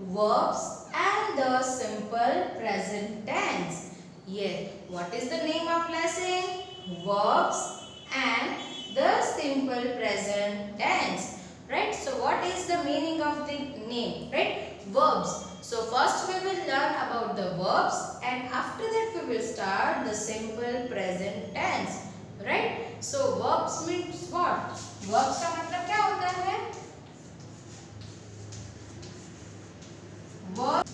verbs and the simple present tense. Yes, what is the name of lesson? Verbs and the simple present tense. Right? So what is the meaning of the name? Right? Verbs. So first we will learn about the verbs and after that we will start the simple present tense. Right? So verbs means what? Verbs का मतलब क्या होता है? Verbs.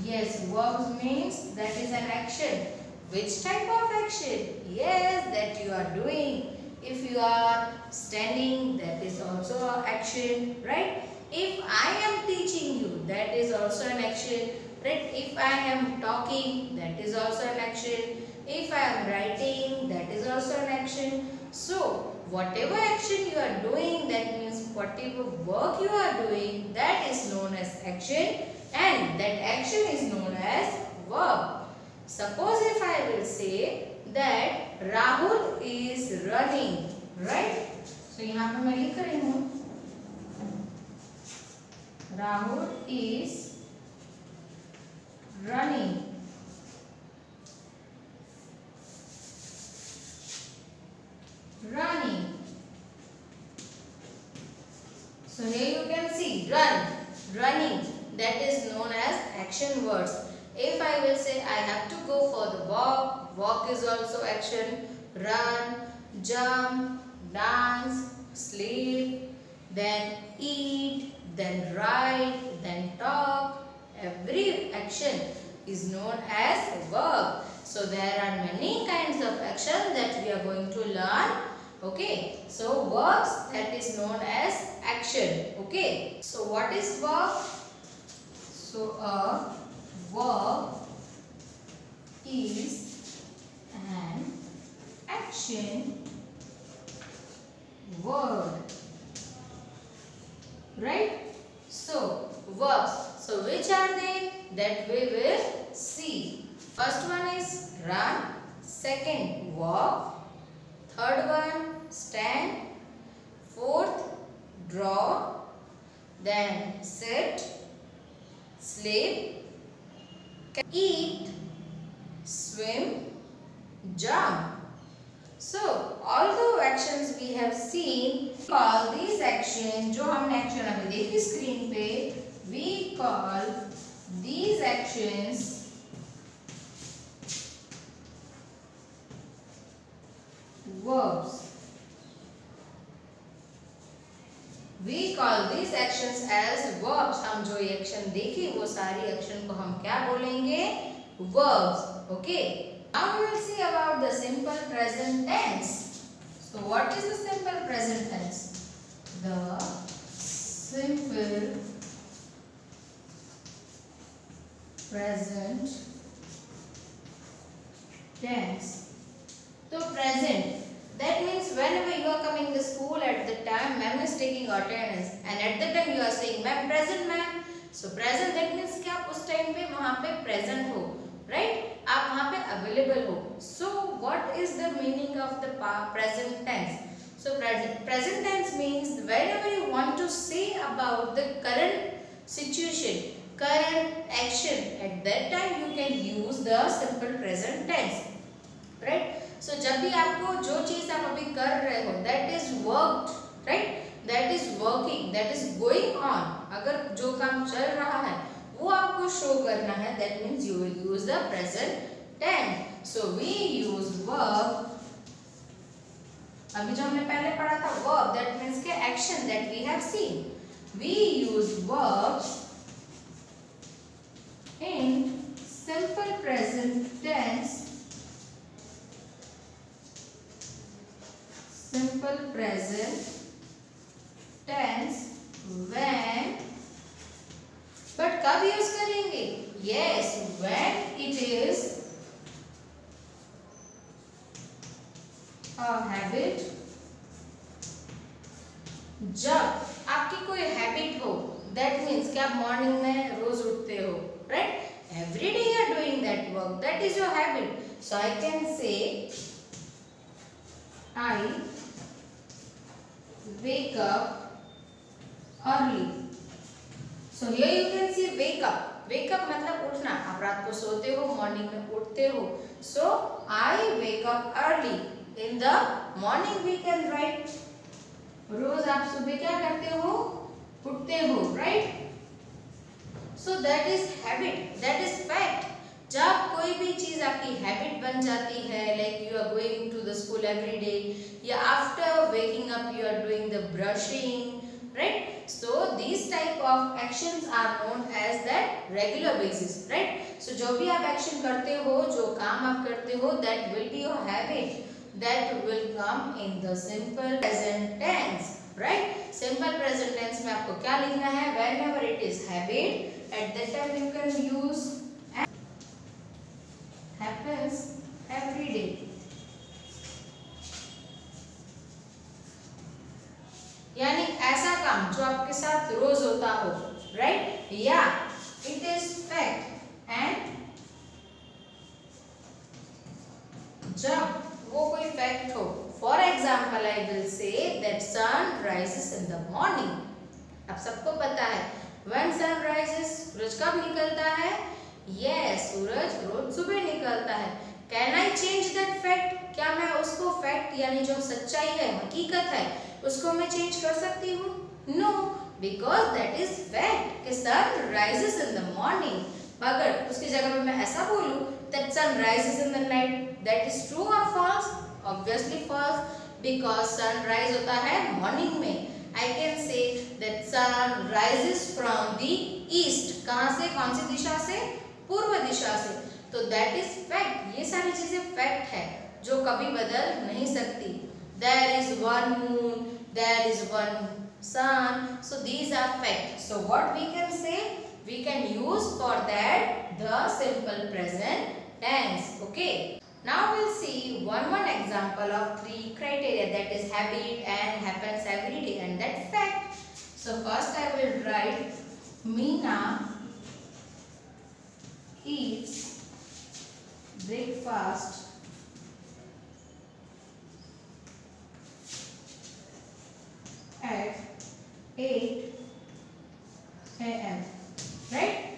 Yes, verbs means that is an action. Which type of action? Yes, that you are doing. If you are standing, that is also an action, right? If I am teaching you, that is also an action, right? If I am talking, that is also an action. If I am writing, that is also an action. So, whatever action you are doing, that means whatever work you are doing, that is known as action, and that action is known as verb. Suppose if I will say that Rahul is running, right? So यहाँ पे मैं लिख रही हूँ Rahul is running. Running. So here you can see run, running. That is known as action words. If I will say I have to go for the walk, walk is also action. Run, jump, dance, sleep, then eat, then write, then talk. Every action is known as a verb. So there are many kinds of action that we are going to learn. Okay, so verbs, that is known as action. Okay, so what is verb? So a verb is an action word, right? So verbs, so which are they? That we will see. First one is run, second walk, third one stand, fourth draw, then sit, sleep, eat, swim, jump. So all the actions we have seen, call these actions, जो हमने action अभी देखी screen पे, we call these actions verbs. We call these actions as verbs. हम जो ये action देखी वो सारी action को हम क्या बोलेंगे? Verbs. Okay. Now we will see about the simple present tense. So what is the simple present tense? The simple present tense. So present. That means whenever you are coming to school at the time, ma'am is taking attendance and at the time you are saying ma'am present ma'am. So present that means कि आप उस time पे वहाँ पे present हो, right? आप वहाँ पे available हो. So what is the meaning of the present tense? So present tense means whenever you want to say about the current situation, current action, at that time you can use the simple present tense, right? So जब भी आपको जो चीज आप अभी कर रहे हो, that is worked, right? That is working, that is going on. अगर जो काम चल रहा है वो आपको शो करना है, that means you will use the present tense. So we use verb. अभी जो हमने पहले पढ़ा था verb, that means के action that we have seen. We use verbs in simple present tense. Simple present tense when, but कब use करेंगे? Yes, when it is a habit. जब आपकी कोई हैबिट हो, that means कि आप मॉर्निंग में रोज उठते हो, right? Every day you are doing that work, that is your habit. So I can say I wake up early. So here you can see wake up. Wake up मतलब उठना. आप रात को सोते हो, मॉर्निंग में उठते हो. So I wake up early. In the morning we can write. रोज आप सुबह क्या करते हो? उठते हो, right? So that is habit. That is fact. जब कोई भी चीज आपकी हैबिट बन जाती है, like you are going to the school every day, या after waking up you are doing the brushing, right? So these type of actions are known as that regular basis, right? So जो भी आप action करते हो, जो काम आप करते हो, that will be your habit. That will come in the simple present tense, right? Simple present tense में आपको क्या लिखना है? Whenever it is habit, at that time you can use happens every day. यानी ऐसा काम जो आपके साथ रोज होता हो, राइट? या इट इज फैक्ट. एंड जब वो कोई फैक्ट हो, for example I will say that sun rises in the morning. अब सबको पता है व्हेन सन राइजेस, सूरज कब निकलता है? यस, सूरज रोज सुबह निकलता है. Can I change that fact? क्या मैं उसको फैक्ट यानी जो सच्चाई है, हकीकत है, उसको मैं चेंज कर सकती हूँ? No, because that is fact कि sun rises in the morning. अगर उसकी जगह पे मैं ऐसा बोलूँ that sun rises in the night, that is true और false? Obviously false, because sun rise होता है मॉर्निंग में. I can say that sun rises from the east. कहाँ से? कौन सी दिशा से? पूर्व दिशा से. तो that is fact. ये सारी चीजें fact है जो कभी बदल नहीं सकती. There is one moon, there is one sun. So these are fact. So what we can say? We can use for that the simple present tense. Okay. Now we'll see one example of three criteria, that is habit and happens every day and that fact. So first I will write Meena eats breakfast at 8 a.m. right?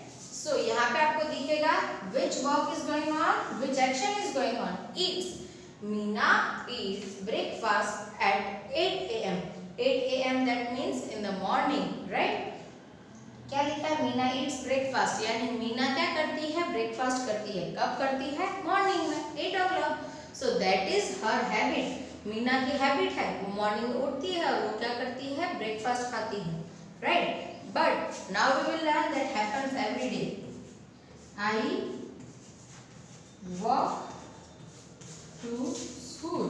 So यहाँ पे आपको दिखेगा which work is going on, which action is going on. Eats. Meena eats breakfast at 8 a.m. 8 a.m. that means in the morning, right? क्या लिखा है? Meena eats breakfast. यानी मीना क्या करती है? ब्रेकफास्ट करती है. कब करती है? मॉर्निंग में, 8 o'clock. So that is her habit. Meena की हैबिट है, वो मॉर्निंग में उठती है और वो क्या करती है? ब्रेकफास्ट खाती है, right? But now we will learn that happens every day. I walk to school.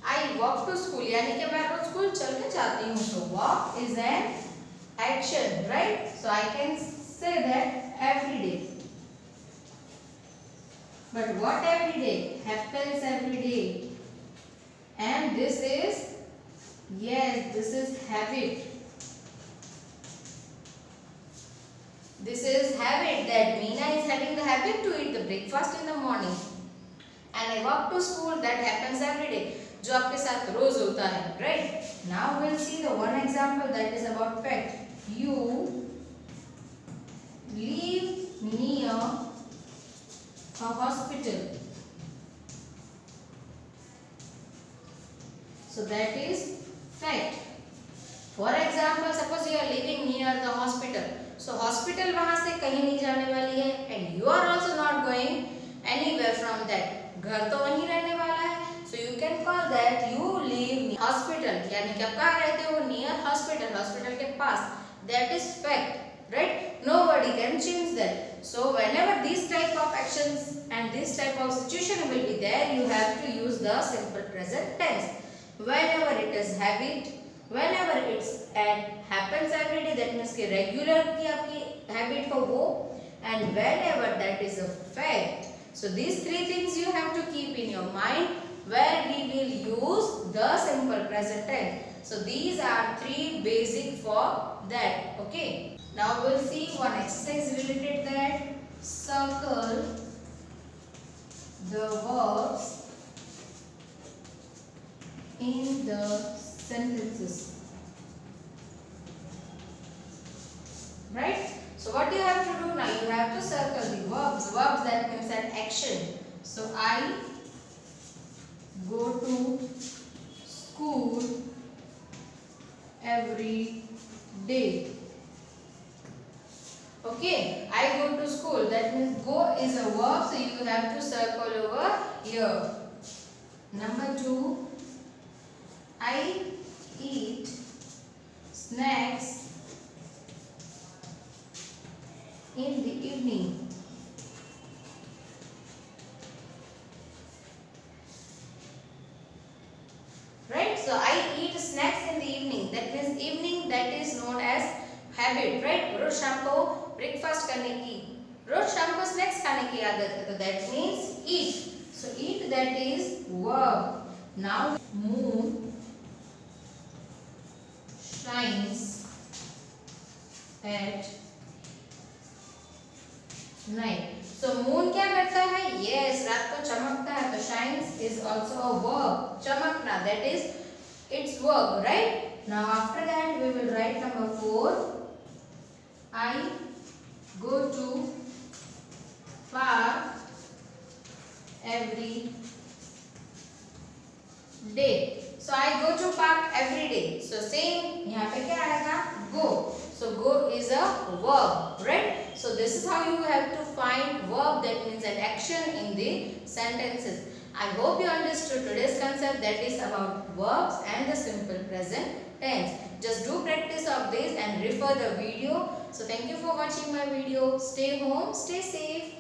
I walk to school यानी कि मैं रोज स्कूल चल के जाती हूँ. So walk is an action, right? So I can say that every day. But what every day? Happens every day. And this is, yes, this is habit. This is habit that Meena is having the habit to eat the breakfast in the morning. And I walk to school, that happens every day. जो आपके साथ रोज होता है, right? Now we'll see the one example that is about fact. You live near a hospital. So that is fact. For example, suppose you are living near the hospital. So hospital वहाँ से कहीं नहीं जाने वाली है and you are also not going anywhere from that. घर तो वहीं रहने वाला है. So you can call that you live near hospital. यानी कि आप कहाँ रहते हो? Near hospital. Hospital के पास. That is fact, right? Nobody can change that. So whenever these type of actions and this type of situation will be there, you have to use the simple present tense. Whenever it is habit, whenever it's and happens every day, that means कि regular की आपकी habit हो वो, and whenever that is a fact. So these three things you have to keep in your mind where we will use the simple present tense. So these are three basic for that. Okay. Now we'll see one exercise related that. Circle the verbs in the sentences. So what you have to do now? You have to circle the verbs. Verbs that means an action. So I go to school every day. Okay, I go to school. That means go is a verb, so you have to circle over here. Number 2, I eat snacks in the evening. Right? So I eat snacks in the evening. That means evening, that is known as habit. Right? रोज शाम को breakfast करने की, रोज शाम को snacks खाने की आदत है. तो that means eat. So eat, that is verb. Now moon shines at night. So moon क्या करता है? Yes, रात को चमकता है. तो shines is also a verb. चमकना, that is its verb, right? Now after that we will write number 4. I go to park every day. So I go to park every day. So same, यहाँ पे क्या आएगा? Go. So go is a verb, right? So this is how you have to find verb that means an action in the sentences. I hope you understood today's concept, that is about verbs and the simple present tense. Just do practice of this and refer the video. So thank you for watching my video. Stay home, stay safe.